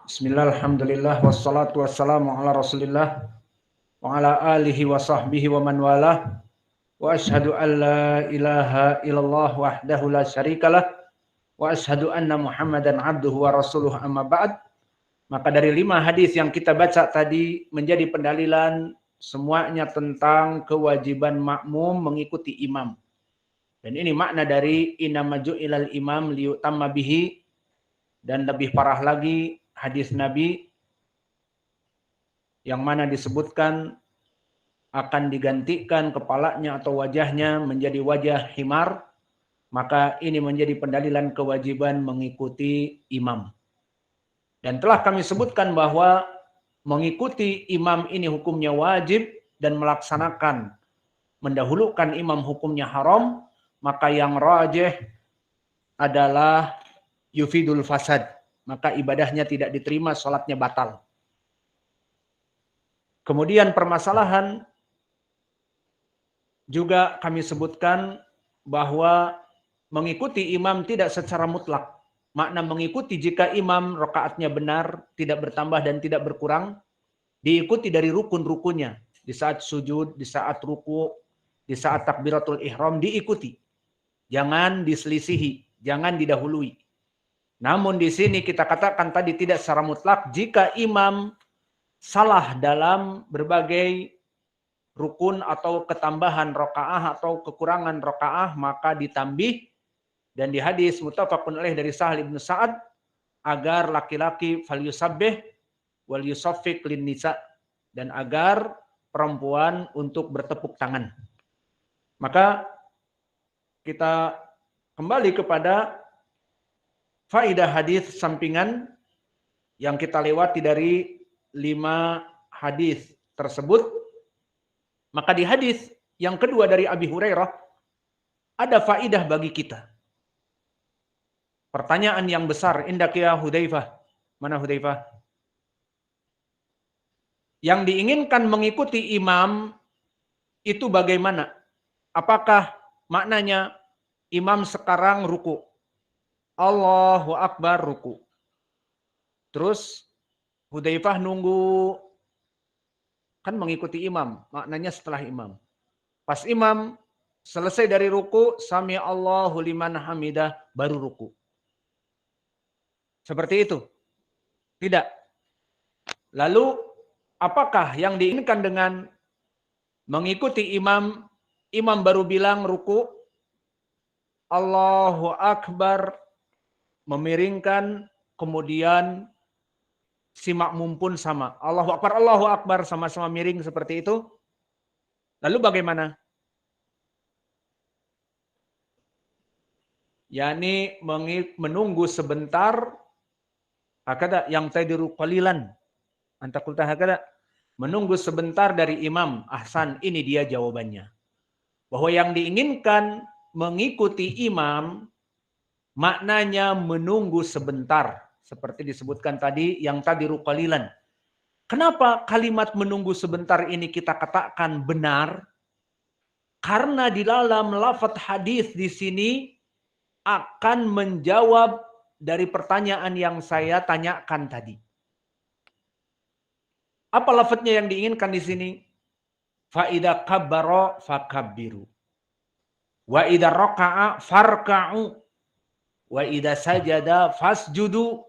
Bismillah, alhamdulillah, wassalatu wassalamu ala rasulillah wa ala alihi wa sahbihi wa man walah wa ashhadu an la ilaha illallah wahdahu la syarikalah wa ashhadu anna muhammadan abduhu wa rasuluh amma ba'd. Maka dari 5 hadis yang kita baca tadi menjadi pendalilan semuanya tentang kewajiban makmum mengikuti imam. Dan ini makna dari innama ju'ilal imam liyutamma bihi, dan lebih parah lagi hadis Nabi yang mana disebutkan akan digantikan kepalanya atau wajahnya menjadi wajah himar, maka ini menjadi pendalilan kewajiban mengikuti imam. Dan telah kami sebutkan bahwa mengikuti imam ini hukumnya wajib dan melaksanakan mendahulukan imam hukumnya haram, maka yang rajih adalah yufidul fasad, maka ibadahnya tidak diterima, sholatnya batal. Kemudian permasalahan juga kami sebutkan bahwa mengikuti imam tidak secara mutlak. Makna mengikuti jika imam rakaatnya benar, tidak bertambah dan tidak berkurang, diikuti dari rukun-rukunnya. Di saat sujud, di saat ruku, di saat takbiratul ihram diikuti. Jangan diselisihi, jangan didahului. Namun di sini kita katakan tadi tidak secara mutlak, jika imam salah dalam berbagai rukun atau ketambahan rakaah atau kekurangan rakaah, maka ditambih. Dan di hadis muttafaqun alaih dari Sahal bin Sa'ad, agar laki-laki falyusabbih wal yusaffiq lin nisa, dan agar perempuan untuk bertepuk tangan. Maka kita kembali kepada faedah hadis sampingan yang kita lewati dari 5 hadis tersebut. Maka di hadis yang kedua dari Abi Hurairah ada faedah bagi kita. Pertanyaan yang besar, indak ya Hudzaifah. Mana Hudzaifah? Yang diinginkan mengikuti imam itu bagaimana? Apakah maknanya imam sekarang ruku, Allahu Akbar ruku, terus Hudzaifah nunggu, kan mengikuti imam, maknanya setelah imam. Pas imam selesai dari ruku, sami Allahu liman hamidah, baru ruku. Seperti itu? Tidak. Lalu apakah yang diinginkan dengan mengikuti imam, imam baru bilang ruku, Allahu Akbar, memiringkan, kemudian si makmum pun sama. Allahu Akbar, sama-sama miring seperti itu. Lalu bagaimana? Yani menunggu sebentar, hakada yang tadiru qalilan. Anta qulta hakada, menunggu sebentar dari imam. Ahsan, ini dia jawabannya. Bahwa yang diinginkan mengikuti imam maknanya menunggu sebentar, seperti disebutkan tadi yang tadiru qalilan. Kenapa kalimat menunggu sebentar ini kita katakan benar? Karena di dalam lafaz hadis di sini akan menjawab dari pertanyaan yang saya tanyakan tadi. Apa lafaznya yang diinginkan di sini? Fa idza kabbara fakabbiru. Wa idza raka'a farka'u. Wa idza sajada fasjudu.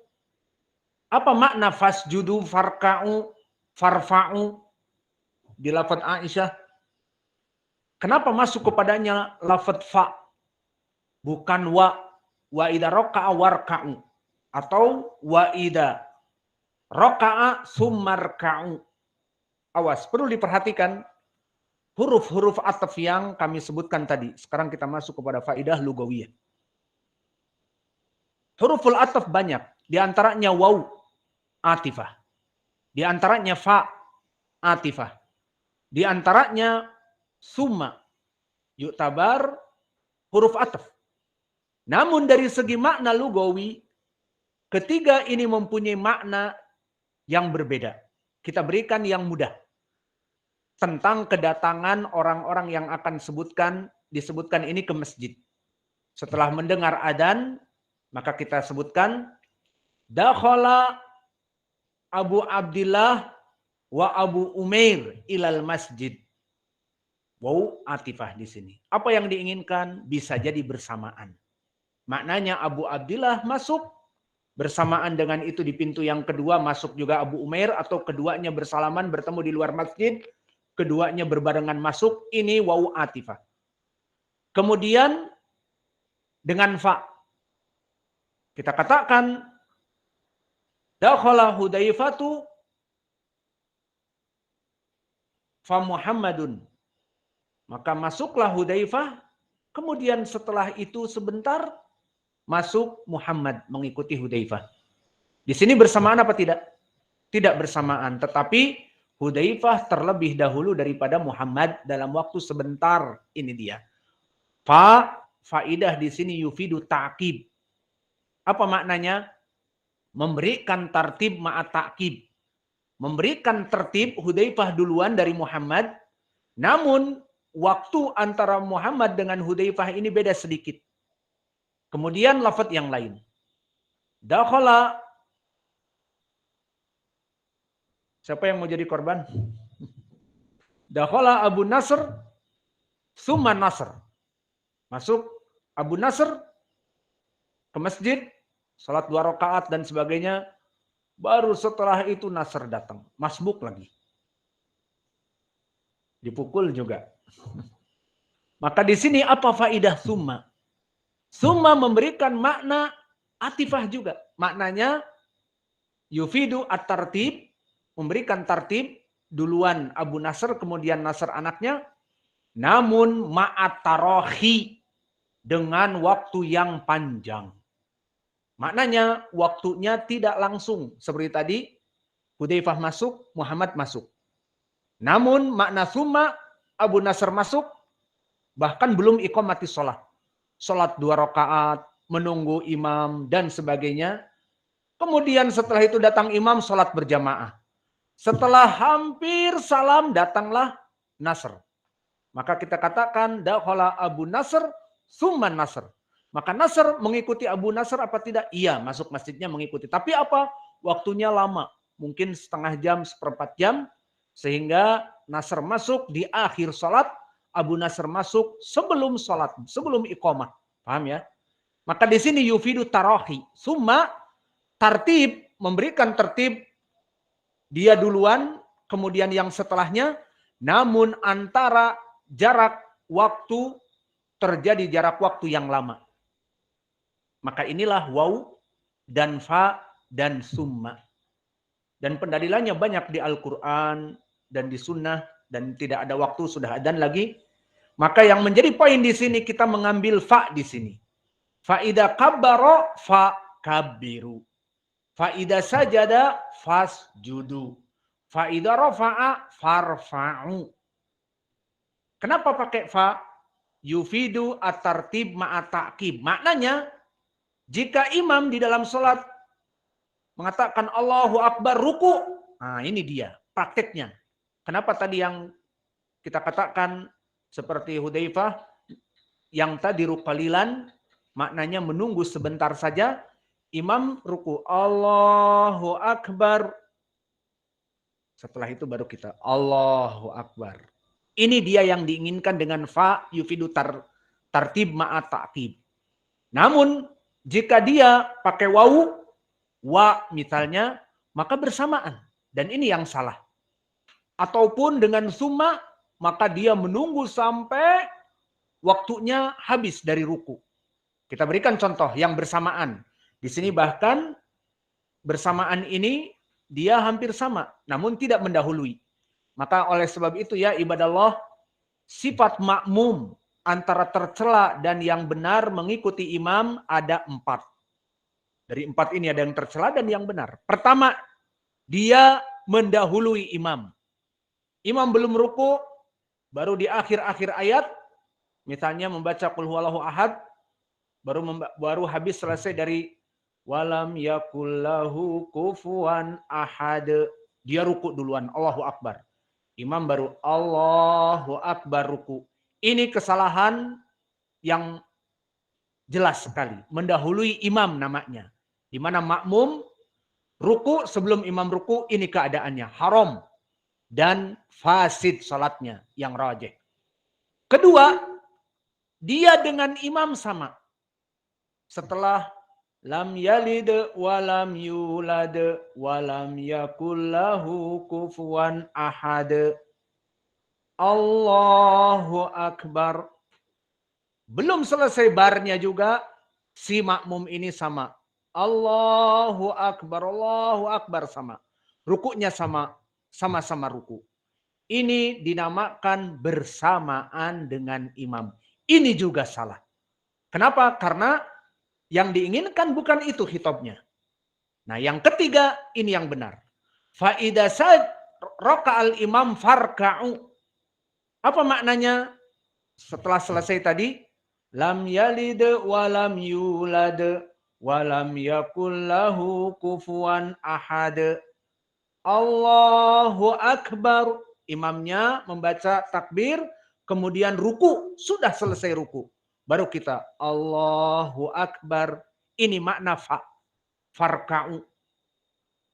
Apa makna fasjudu, farka'u, farfa'u di lafaz Aisyah? Kenapa masuk kepadanya lafaz fa? Bukan wa idza raka'a warka'u, atau wa idza raka'a summarka'u. Awas, perlu diperhatikan huruf-huruf ataf yang kami sebutkan tadi. Sekarang kita masuk kepada faedah lugawiyah. Huruful ataf banyak, di antaranya waw, atifah. Di antaranya fa, atifah. Di antaranya summa, yu'tabar huruf ataf. Namun dari segi makna lugawi, ketiga ini mempunyai makna yang berbeda. Kita berikan yang mudah. Tentang kedatangan orang-orang yang akan disebutkan ini ke masjid. Setelah mendengar adzan, maka kita sebutkan dakhala Abu Abdillah wa Abu Umair ilal masjid. Wow, atifah di sini. Apa yang diinginkan bisa jadi bersamaan. Maknanya Abu Abdillah masuk, bersamaan dengan itu di pintu yang kedua masuk juga Abu Umair, atau keduanya bersalaman bertemu di luar masjid, keduanya berbarengan masuk, ini wawu atifah. Kemudian dengan fa, kita katakan dakhala Hudzaifatu fa Muhammadun. Maka masuklah Hudzaifah, kemudian setelah itu sebentar masuk Muhammad mengikuti Hudzaifah. Di sini bersamaan apa tidak? Tidak bersamaan, tetapi Hudzaifah terlebih dahulu daripada Muhammad dalam waktu sebentar. Ini dia. Faidah di sini yufidu ta'qib. Apa maknanya? Memberikan tartib ma'a ta'qib. Memberikan tertib Hudzaifah duluan dari Muhammad, namun waktu antara Muhammad dengan Hudzaifah ini beda sedikit. Kemudian lafaz yang lain. Dakhala. Siapa yang mau jadi korban? Dakhala Abu Nasr summa Nasr. Masuk Abu Nasr ke masjid, salat 2 rakaat dan sebagainya. Baru setelah itu Nasr datang. Masbuk lagi. Dipukul juga. Maka di sini apa faidah summa? Summa memberikan makna atifah juga. Maknanya yufidu at-tartib, memberikan tartib duluan Abu Nasr, kemudian Nasr anaknya, namun ma'at tarohi, dengan waktu yang panjang. Maknanya waktunya tidak langsung. Seperti tadi, Hudzaifah masuk, Muhammad masuk. Namun makna summa, Abu Nasr masuk, bahkan belum iqamatis sholat. Sholat 2 rakaat, menunggu imam, dan sebagainya. Kemudian setelah itu datang imam, sholat berjamaah. Setelah hampir salam, datanglah Nasr. Maka kita katakan, dakhala Abu Nasr, summa Nasr. Maka Nasr mengikuti Abu Nasr apa tidak? Iya, masuk masjidnya mengikuti. Tapi apa? Waktunya lama. Mungkin setengah jam, 1/4 jam. Sehingga Nasr masuk di akhir sholat, Abu Nasr masuk sebelum sholat, sebelum iqamah. Paham ya? Maka di sini yufidu tarahi. Summa tartib, memberikan tertib dia duluan, kemudian yang setelahnya, namun antara jarak waktu terjadi jarak waktu yang lama. Maka inilah waw dan fa dan summa. Dan pendalilannya banyak di Al-Quran dan di Sunnah, dan tidak ada waktu, sudah adzan lagi. Maka yang menjadi poin di sini kita mengambil fa di sini. Fa idza kabbara fa kabbiru. Fa idza sajada fasjudu. Fa idza rafa'a farfa'u. Kenapa pakai fa? Yufidu at-tartib ma'a ta'qib. Maknanya jika imam di dalam salat mengatakan Allahu Akbar ruku. Nah, ini dia prakteknya. Kenapa tadi yang kita katakan seperti Hudzaifah yang tadi rukalilan, maknanya menunggu sebentar saja, imam ruku Allahu Akbar. Setelah itu baru kita Allahu Akbar. Ini dia yang diinginkan dengan fa yufidu tartib ma'a ta'qib. Namun jika dia pakai wawu, wa misalnya, maka bersamaan. Dan ini yang salah. Ataupun dengan summa, maka dia menunggu sampai waktunya habis dari ruku. Kita berikan contoh yang bersamaan. Di sini bahkan bersamaan ini dia hampir sama, namun tidak mendahului. Maka oleh sebab itu ya ibadallah, sifat makmum antara tercela dan yang benar mengikuti imam ada 4. Dari 4 ini ada yang tercela dan yang benar. Pertama, dia mendahului imam. Imam belum ruku, baru di akhir-akhir ayat, misalnya membaca Qul huwallahu ahad, baru habis selesai dari walam yakullahu kufuwan ahad. Dia ruku duluan, Allahu Akbar. Imam baru Allahu Akbar ruku. Ini kesalahan yang jelas sekali. Mendahului imam namanya. Di mana makmum ruku sebelum imam ruku, ini keadaannya haram dan fasid salatnya yang rajih. Kedua, dia dengan imam sama. Setelah lam yalid walam yulad walam yakullahu kufuwan ahad. Allahu Akbar. Belum selesai barnya juga, si makmum ini sama. Allahu Akbar sama. Rukunya sama, sama-sama ruku. Ini dinamakan bersamaan dengan imam. Ini juga salah. Kenapa? Karena yang diinginkan bukan itu khitabnya. Nah, yang ketiga ini yang benar. Fa idza raka'al imam farka'u. Apa maknanya? Setelah selesai tadi, lam yalid walam yulad walam yakul lahu kufuwan ahad. Allahu Akbar. Imamnya membaca takbir, kemudian ruku. Sudah selesai ruku. Baru kita Allahu Akbar. Ini makna farka'u.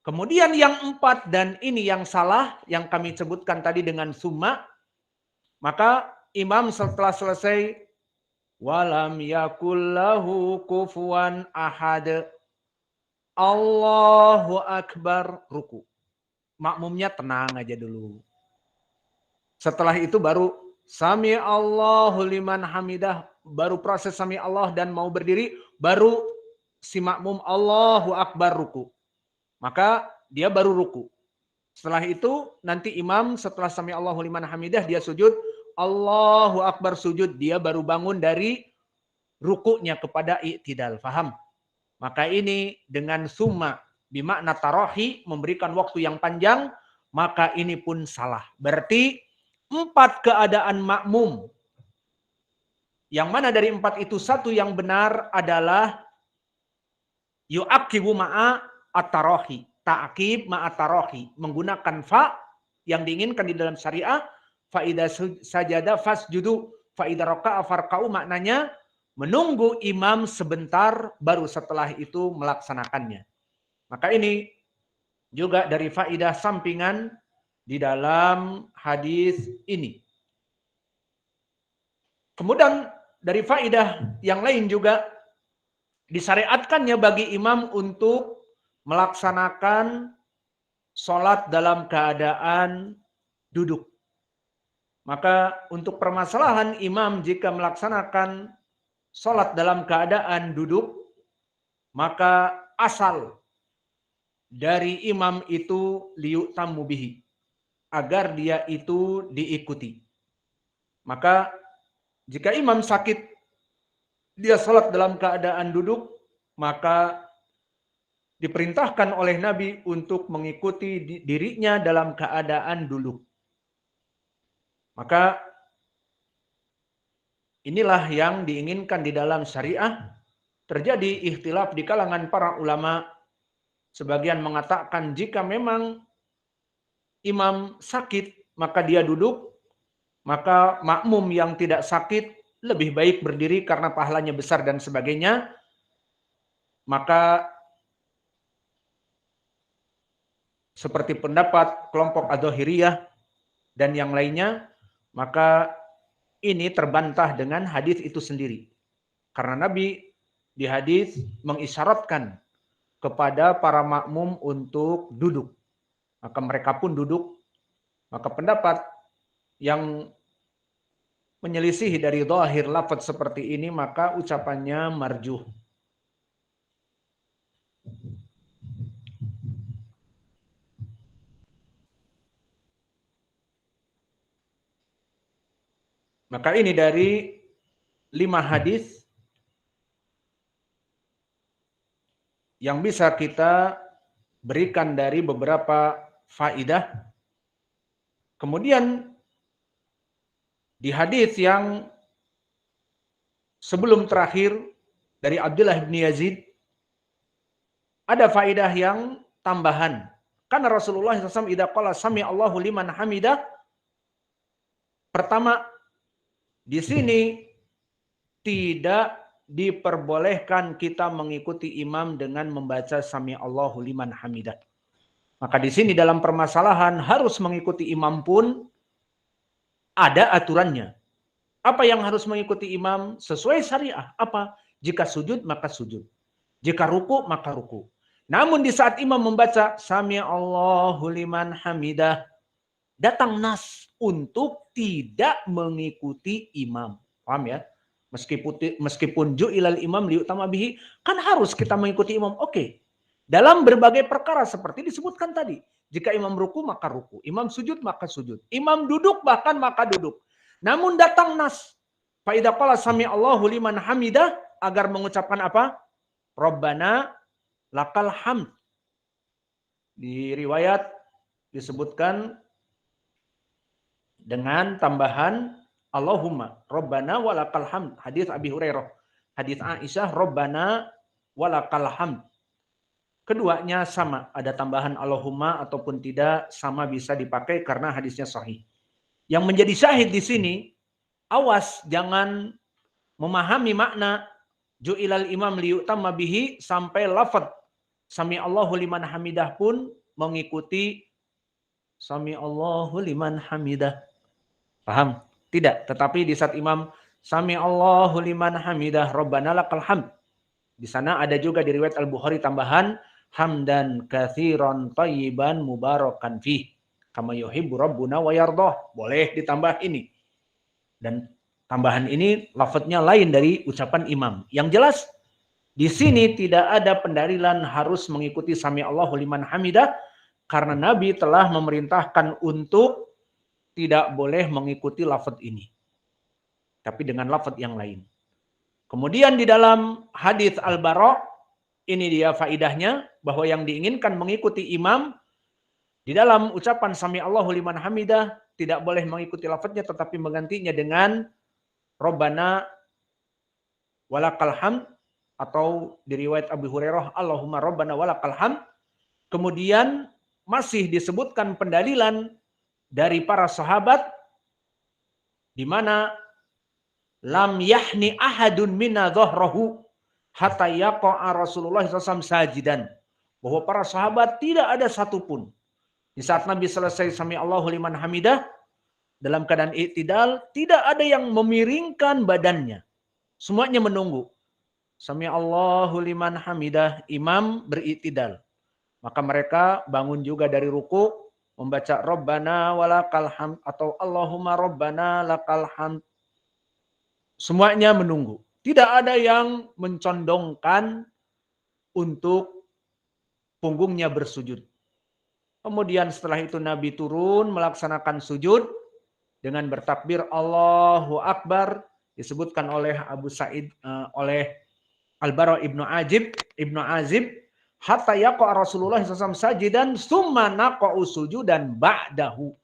Kemudian yang empat, dan ini yang salah, yang kami sebutkan tadi dengan summa. Maka imam setelah selesai walam yakul lahu kufuwan ahad. Allahu Akbar, ruku. Makmumnya tenang aja dulu. Setelah itu baru sami Allahu liman hamidah, baru proses sami Allah dan mau berdiri, baru si makmum Allahu Akbar ruku. Maka dia baru ruku. Setelah itu nanti imam setelah sami Allahu liman hamidah dia sujud, Allahu Akbar sujud, dia baru bangun dari rukunya kepada i'tidal. Faham? Maka ini dengan summa bimakna tarahi, memberikan waktu yang panjang, maka ini pun salah. Berarti 4 keadaan makmum. Yang mana dari 4 itu satu yang benar adalah yu'aqibu ma'a at-tarahi. Ta'qib ma'a tarahi. Menggunakan fa yang diinginkan di dalam syariah. Fa idza sajada fasjudu, fa idza raka'a farka'u, maknanya menunggu imam sebentar baru setelah itu melaksanakannya. Maka ini juga dari faidah sampingan di dalam hadis ini. Kemudian dari faidah yang lain juga disyariatkannya bagi imam untuk melaksanakan sholat dalam keadaan duduk. Maka untuk permasalahan imam jika melaksanakan sholat dalam keadaan duduk, maka asal dari imam itu liyu'tammu bihi, agar dia itu diikuti. Maka jika imam sakit, dia sholat dalam keadaan duduk, maka diperintahkan oleh Nabi untuk mengikuti dirinya dalam keadaan duduk. Maka inilah yang diinginkan di dalam syariah. Terjadi ikhtilaf di kalangan para ulama. Sebagian mengatakan jika memang imam sakit, maka dia duduk. Maka makmum yang tidak sakit lebih baik berdiri karena pahalanya besar dan sebagainya. Maka seperti pendapat kelompok Adzohiriyah dan yang lainnya, maka ini terbantah dengan hadis itu sendiri. Karena Nabi di hadis mengisyaratkan kepada para makmum untuk duduk. Maka mereka pun duduk. Maka pendapat yang menyelisih dari zahir lafaz seperti ini, maka ucapannya marjuh. Maka ini dari 5 hadis yang bisa kita berikan dari beberapa faidah. Kemudian di hadis yang sebelum terakhir dari Abdullah bin Yazid ada faidah yang tambahan. Karena Rasulullah SAW idza qala sami Allahu liman hamidah, pertama di sini tidak diperbolehkan kita mengikuti imam dengan membaca Sami Allahu liman hamidah. Maka di sini dalam permasalahan harus mengikuti imam pun ada aturannya. Apa yang harus mengikuti imam sesuai syariah? Apa? Jika sujud maka sujud. Jika ruku maka ruku. Namun di saat imam membaca Sami Allahu liman hamidah, datang nas untuk tidak mengikuti imam. Paham ya? Meskipun ju'ilal imam liutama bihi, kan harus kita mengikuti imam. Oke. Dalam berbagai perkara seperti disebutkan tadi. Jika imam ruku maka ruku, imam sujud maka sujud, imam duduk bahkan maka duduk. Namun datang nas, fa idza qala sami Allahu liman hamidah, agar mengucapkan apa? Rabbana lakal hamd. Di riwayat disebutkan dengan tambahan Allahumma Rabbana walakal hamd. Hadis Abi Hurairah. Hadis Aisyah Rabbana walakal hamd. Keduanya sama, ada tambahan Allahumma ataupun tidak, sama bisa dipakai karena hadisnya sahih. Yang menjadi syahid di sini, awas jangan memahami makna ju'ilal imam liyutamma bihi sampai lafaz Sami Allahu liman hamidah pun mengikuti Sami Allahu liman hamidah. Paham? Tidak, tetapi di saat imam Sami Allahu liman hamidah Rabbana lakal hamd. Di sana ada juga di riwayat Al-Bukhari tambahan hamdan katsiran thayyiban mubarakan fih kama yuhibbu rabbuna wa yardah. Boleh ditambah ini. Dan tambahan ini lafadznya lain dari ucapan imam. Yang jelas di sini tidak ada pendalilan harus mengikuti Sami Allahu liman hamidah karena Nabi telah memerintahkan untuk tidak boleh mengikuti lafadz ini. Tapi dengan lafadz yang lain. Kemudian di dalam hadis Al-Bara, ini dia faidahnya bahwa yang diinginkan mengikuti imam di dalam ucapan Sami Allahu liman hamidah tidak boleh mengikuti lafadznya tetapi menggantinya dengan Rabbana walakal hamd atau di riwayat Abu Hurairah Allahumma Rabbana walakal hamd. Kemudian masih disebutkan pendalilan dari para sahabat di mana lam yahni ahadun minna dhahrahu hatta yaqa'a Rasulullah SAW sajidan. Bahwa para sahabat tidak ada satupun di saat Nabi selesai Sami Allahu liman hamidah dalam keadaan i'tidal, tidak ada yang memiringkan badannya. Semuanya menunggu. Sami Allahu liman hamidah, imam beri'tidal. Maka mereka bangun juga dari ruku, membaca Rabbana walakal hamd atau Allahumma Rabbana lakal hamd. Semuanya menunggu. Tidak ada yang mencondongkan untuk punggungnya bersujud. Kemudian setelah itu Nabi turun melaksanakan sujud dengan bertakbir Allahu Akbar, disebutkan oleh Abu Sa'id oleh Al-Bara ibnu Azib hatta yaqa Rasulullah SAW sajidan summa naqa'u sujudan ba'dahu.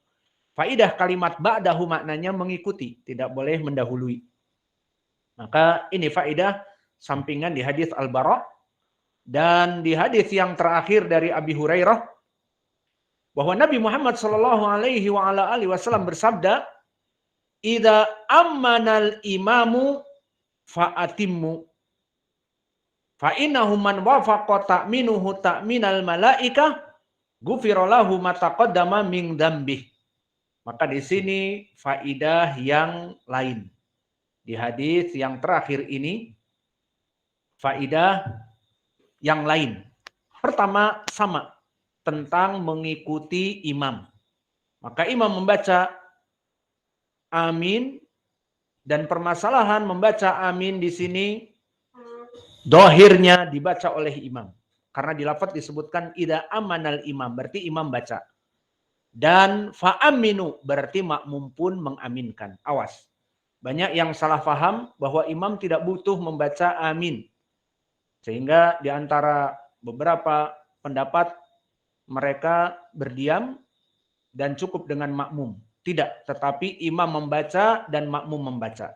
Faidah kalimat ba'dahu maknanya mengikuti, tidak boleh mendahului. Maka ini faidah sampingan di hadis Al-Bara. Dan di hadis yang terakhir dari Abi Hurairah bahwa Nabi Muhammad SAW bersabda, "Idza ammanal imamu fa'atimmu fa innahu man wafaqa ta'minuhu ta'minal malaikah ghufira lahu ma taqaddama min dzambih." Maka di sini faidah yang lain. Di hadis yang terakhir ini faidah yang lain. Pertama sama tentang mengikuti imam. Maka imam membaca amin dan permasalahan membaca amin di sini dohirnya dibaca oleh imam. Karena di lafaz disebutkan ida amanal imam, berarti imam baca. Dan fa'aminu berarti makmum pun mengaminkan. Awas. Banyak yang salah faham bahwa imam tidak butuh membaca amin. Sehingga di antara beberapa pendapat mereka berdiam dan cukup dengan makmum. Tidak, tetapi imam membaca dan makmum membaca.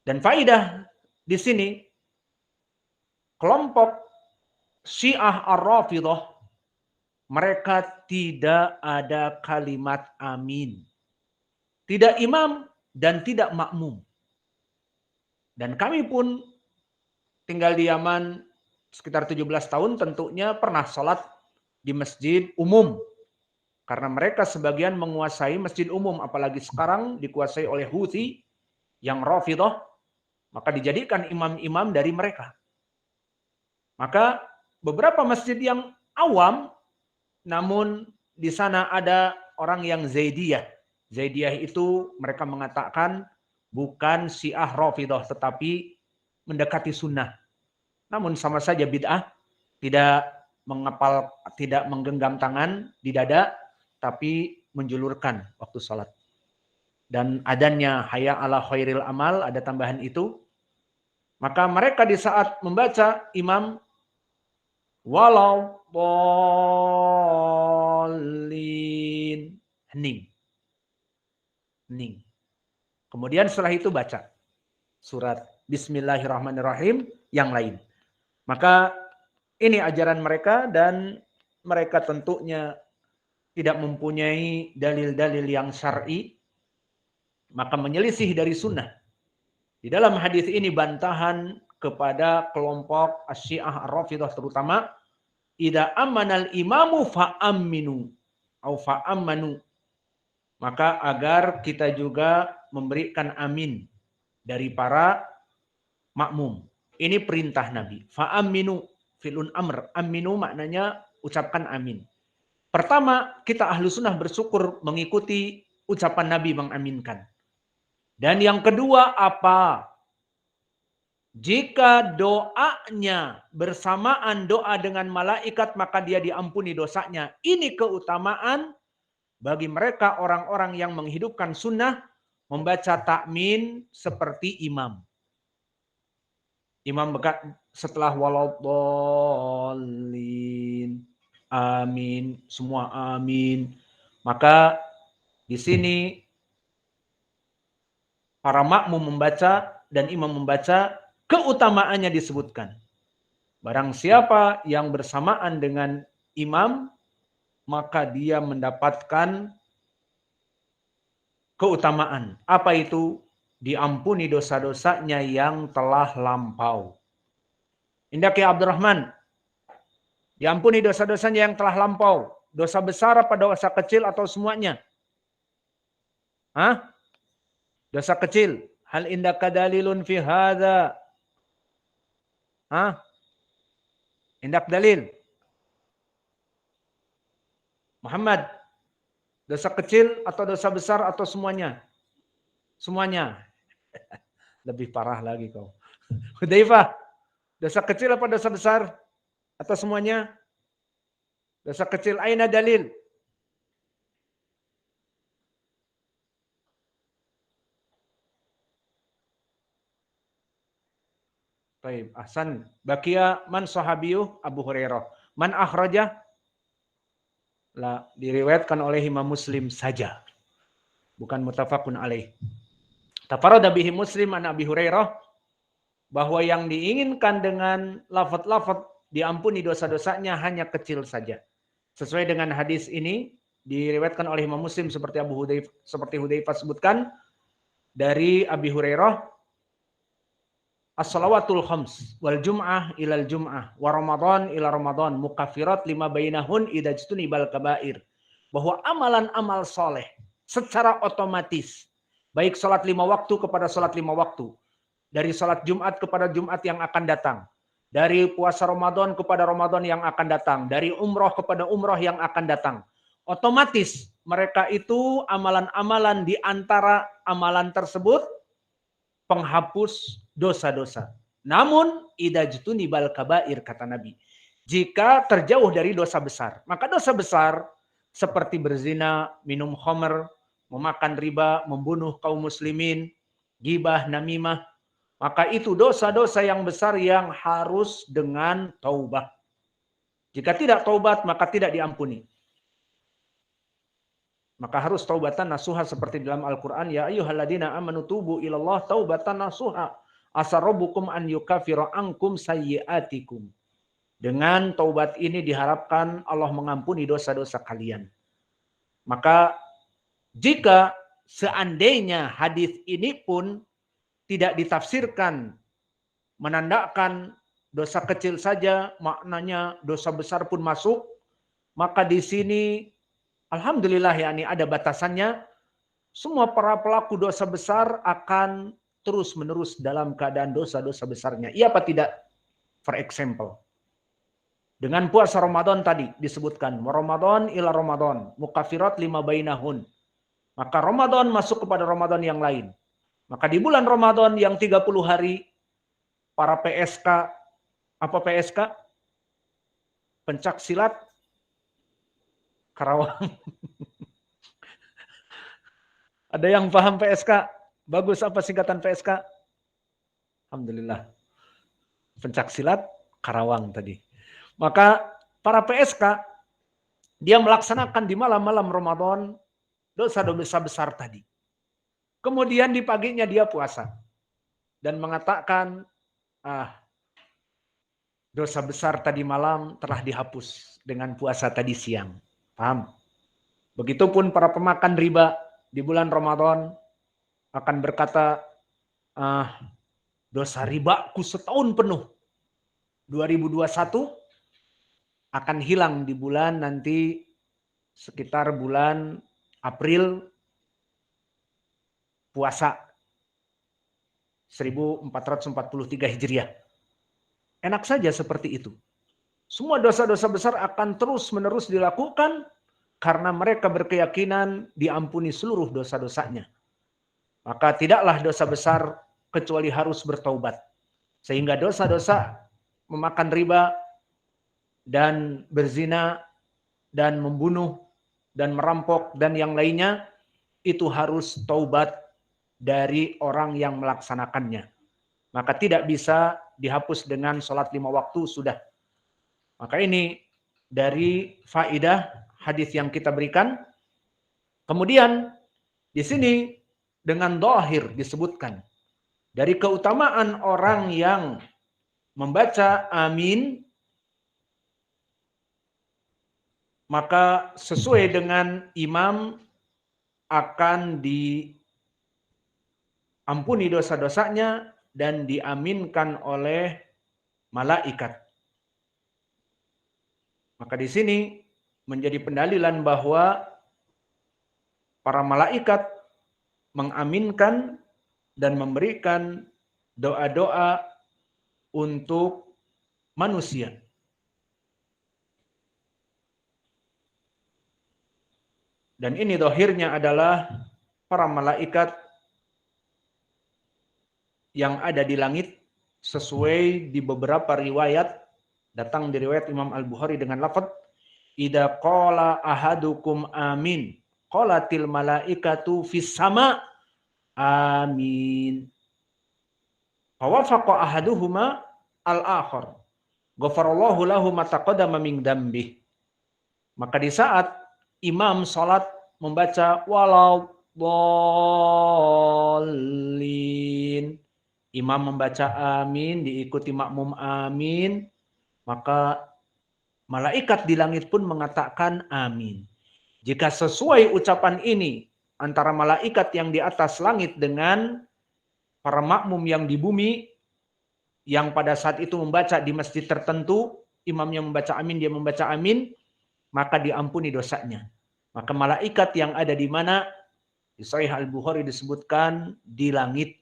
Dan faidah di sini, kelompok Syiah Ar-Rafidhah, mereka tidak ada kalimat amin. Tidak imam dan tidak makmum. Dan kami pun tinggal di Yaman sekitar 17 tahun tentunya pernah sholat di masjid umum. Karena mereka sebagian menguasai masjid umum, apalagi sekarang dikuasai oleh Houthi yang Rafidhah, maka dijadikan imam-imam dari mereka. Maka beberapa masjid yang awam, namun di sana ada orang yang Zaidiyah. Zaidiyah itu mereka mengatakan bukan Syiah Rafidhah, tetapi mendekati sunnah. Namun sama saja bid'ah, tidak mengepal, tidak menggenggam tangan di dada, tapi menjulurkan waktu sholat. Dan adanya hayya ala khairil amal, ada tambahan itu. Maka mereka di saat membaca imam walau bolin, hening. Hening. Kemudian setelah itu baca surat Bismillahirrahmanirrahim yang lain. Maka ini ajaran mereka dan mereka tentunya tidak mempunyai dalil-dalil yang syar'i, maka menyelisih dari sunnah. Di dalam hadis ini bantahan kepada kelompok Asy-Syiah Ar-Rafidhah terutama, idza amanal imamu fa'aminu au fa'amanu. Maka agar kita juga memberikan amin dari para makmum. Ini perintah Nabi. Fa'aminu filun amr. Aminu maknanya ucapkan amin. Pertama, kita ahlu sunnah bersyukur mengikuti ucapan Nabi mengaminkan. Dan yang kedua apa? Jika doanya bersamaan doa dengan malaikat, maka dia diampuni dosanya. Ini keutamaan bagi mereka orang-orang yang menghidupkan sunnah, membaca takmin seperti imam. Imam setelah waladhdallin, amin, semua amin. Maka di sini para makmum membaca dan imam membaca, keutamaannya disebutkan. Barang siapa yang bersamaan dengan imam, maka dia mendapatkan keutamaan. Apa itu? Diampuni dosa-dosanya yang telah lampau. Indaki Abdurrahman, diampuni dosa-dosanya yang telah lampau. Dosa besar apa dosa kecil atau semuanya? Hah? Dosa kecil. Hal indaka dalilun fi hadza? Hah? Indak dalil. Muhammad, dosa kecil atau dosa besar atau semuanya? Semuanya. Lebih parah lagi kau. Hudzaifah, dosa kecil apa dosa besar? Atau semuanya? Dosa kecil, aina dalil? Baik, ahsan. Bakia man sahabiyuh Abu Hurairah. Man akhrajah? La, diriwayatkan oleh Imam Muslim saja. Bukan muttafaqun alaih. Tafarrada bihi Muslim an Abi Hurairah, bahwa yang diinginkan dengan lafaz-lafaz diampuni dosa-dosanya hanya kecil saja. Sesuai dengan hadis ini diriwayatkan oleh Imam Muslim seperti Hudzaifah sebutkan dari Abi Hurairah, as-salawatul khams wal jum'ah ilal jum'ah wa ramadan ila ramadan mukaffirat lima bainahun idza junibal kabair. Bahwa amalan-amal soleh secara otomatis, baik salat 5 waktu kepada salat 5 waktu, dari salat Jumat kepada Jumat yang akan datang, dari puasa Ramadan kepada Ramadan yang akan datang, dari umroh kepada umroh yang akan datang, otomatis mereka itu amalan-amalan di antara amalan tersebut penghapus dosa-dosa. Namun idza junibal kabair, kata Nabi, jika terjauh dari dosa besar, maka dosa besar seperti berzina, minum khamr, memakan riba, membunuh kaum muslimin, gibah, namimah, maka itu dosa-dosa yang besar yang harus dengan taubat. Jika tidak taubat, maka tidak diampuni. Maka harus taubatan nasuha seperti dalam Al-Quran. Ya ayyuhalladzina amanu tubu ilallah taubatan nasuha. Asarabbukum an yukafira ankum sayyiatikum. Dengan taubat ini diharapkan Allah mengampuni dosa-dosa kalian. Maka jika seandainya hadis ini pun tidak ditafsirkan menandakan dosa kecil saja maknanya dosa besar pun masuk, maka di sini alhamdulillah yakni ada batasannya. Semua para pelaku dosa besar akan terus-menerus dalam keadaan dosa-dosa besarnya. Iya apa tidak? For example, dengan puasa Ramadan tadi disebutkan, Ramadan ila Ramadan, mukaffirat lima bainahun. Maka Ramadan masuk kepada Ramadan yang lain. Maka di bulan Ramadan yang 30 hari, para PSK, apa PSK? Pencak silat Karawang. Ada yang paham PSK? Bagus, apa singkatan PSK? Alhamdulillah. Pencak silat Karawang tadi. Maka para PSK, dia melaksanakan di malam-malam Ramadan dosa-dosa besar tadi. Kemudian di paginya dia puasa. Dan mengatakan, dosa besar tadi malam telah dihapus dengan puasa tadi siang. Paham? Begitupun para pemakan riba di bulan Ramadan akan berkata, dosa ribaku setahun penuh 2021 akan hilang di bulan nanti sekitar bulan April puasa 1443 Hijriah. Enak saja seperti itu. Semua dosa-dosa besar akan terus-menerus dilakukan karena mereka berkeyakinan diampuni seluruh dosa-dosanya. Maka tidaklah dosa besar kecuali harus bertaubat. Sehingga dosa-dosa memakan riba dan berzina dan membunuh dan merampok dan yang lainnya itu harus taubat dari orang yang melaksanakannya. Maka tidak bisa dihapus dengan sholat 5 waktu sudah. Maka ini dari faidah hadis yang kita berikan. Kemudian di sini dengan dhahir disebutkan dari keutamaan orang yang membaca amin, maka sesuai dengan imam akan diampuni dosa-dosanya dan diaminkan oleh malaikat. Maka di sini menjadi pendalilan bahwa para malaikat mengaminkan dan memberikan doa-doa untuk manusia. Dan ini dohirnya adalah para malaikat yang ada di langit sesuai di beberapa riwayat, datang di riwayat Imam Al-Bukhari dengan lafaz idza qala ahadukum amin qalatil malaikatu fis sama amin fawafaqa ahaduhuma al-akhar ghafarallahu lahu ma taqaddama min dzambi. Maka di saat imam salat membaca walau dhalin, imam membaca amin diikuti makmum amin, maka malaikat di langit pun mengatakan amin. Jika sesuai ucapan ini antara malaikat yang di atas langit dengan para makmum yang di bumi, yang pada saat itu membaca di masjid tertentu, imamnya membaca amin, dia membaca amin, maka diampuni dosanya. Maka malaikat yang ada di mana? Di Sahih Al-Bukhari disebutkan di langit.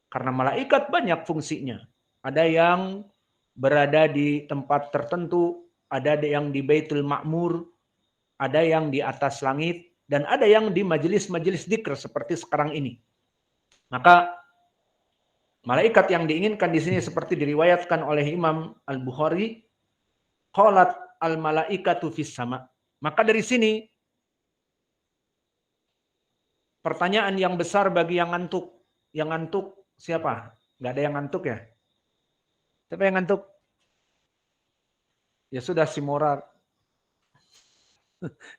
Karena malaikat banyak fungsinya. Ada yang berada di tempat tertentu, ada yang di Baitul Ma'mur, ada yang di atas langit, dan ada yang di majelis-majelis dzikir seperti sekarang ini. Maka malaikat yang diinginkan di sini seperti diriwayatkan oleh Imam Al-Bukhari, qalat al-malaikatu fis sama. Maka dari sini pertanyaan yang besar bagi yang ngantuk. Yang ngantuk siapa? Nggak ada yang ngantuk ya? Siapa yang ngantuk? Ya sudah si Mora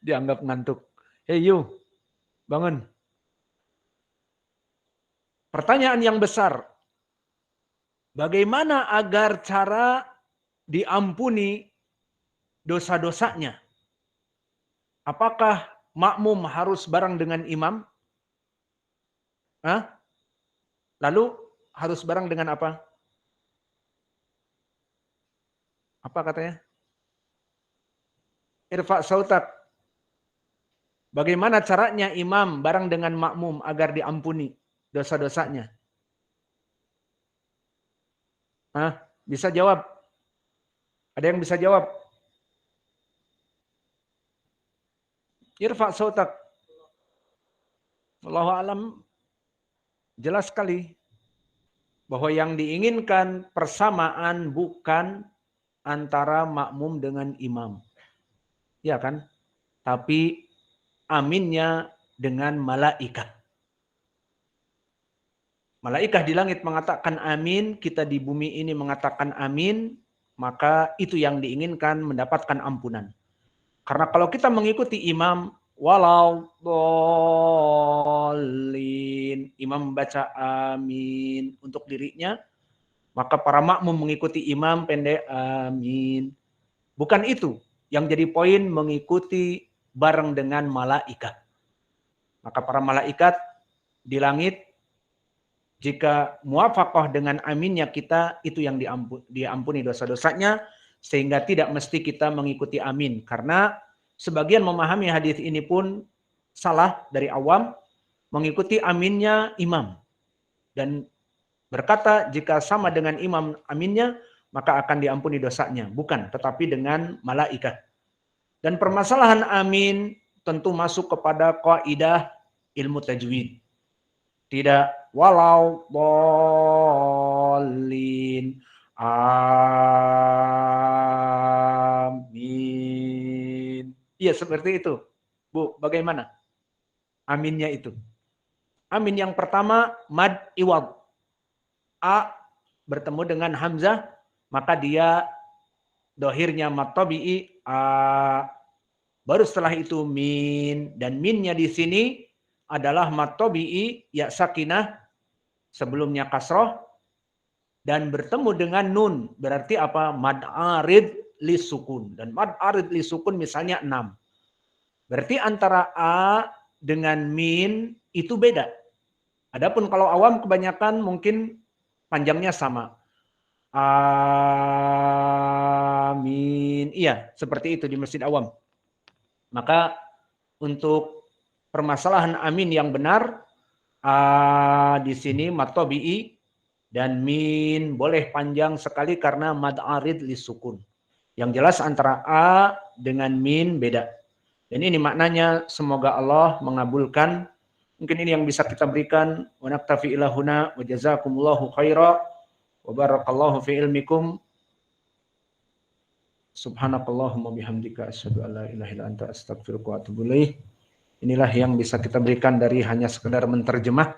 dianggap ngantuk. Hey you, bangun. Pertanyaan yang besar. Bagaimana agar cara diampuni dosa-dosanya? Apakah makmum harus bareng dengan imam? Hah? Lalu harus bareng dengan apa? Apa katanya? Irfa sautak. Bagaimana caranya imam bareng dengan makmum agar diampuni dosa-dosanya? Hah? Bisa jawab? Ada yang bisa jawab? Irfa sautak. Wallahu alam, jelas sekali bahwa yang diinginkan persamaan bukan antara makmum dengan imam. Ya kan? Tapi aminnya dengan malaikat. Malaikat di langit mengatakan amin, kita di bumi ini mengatakan amin, maka itu yang diinginkan mendapatkan ampunan. Karena kalau kita mengikuti imam, walau dolin, imam membaca amin untuk dirinya, maka para makmum mengikuti imam pendek amin. Bukan itu yang jadi poin mengikuti bareng dengan malaikat. Maka para malaikat di langit, jika muafakoh dengan aminnya kita, itu yang diampuni dosa-dosanya, sehingga tidak mesti kita mengikuti amin. Karena sebagian memahami hadis ini pun salah dari awam, mengikuti aminnya imam. Dan berkata jika sama dengan imam aminnya, maka akan diampuni dosanya. Bukan, tetapi dengan malaikat. Dan permasalahan amin tentu masuk kepada kaidah ilmu tajwid. Tidak walau dolin amin. Iya seperti itu. Bu, bagaimana? Aminnya itu. Amin yang pertama mad iwad. A bertemu dengan hamzah, maka dia dohirnya mad tabi'i a. Baru setelah itu min, dan minnya di sini adalah mad tabi'i ya sakinah, sebelumnya kasroh, dan bertemu dengan nun, berarti apa? Mad arid li sukun. Dan mad arid li sukun misalnya 6. Berarti antara a dengan min itu beda. Adapun kalau awam kebanyakan mungkin panjangnya sama. Amin. Iya, seperti itu di masjid awam. Maka untuk permasalahan amin yang benar, di sini mad tabi'i dan min boleh panjang sekali karena mad arid li sukun. Yang jelas antara a dengan min beda. Dan ini maknanya semoga Allah mengabulkan. Mungkin ini yang bisa kita berikan. Wa naktafi ila huna wa jazakumullahu khaira wa barakallahu fi ilmikum. Subhanakallahumma bihamdika asyhadu an la ilaha illa anta astaghfiruka wa atubu ilaik. Inilah yang bisa kita berikan dari hanya sekedar menterjemah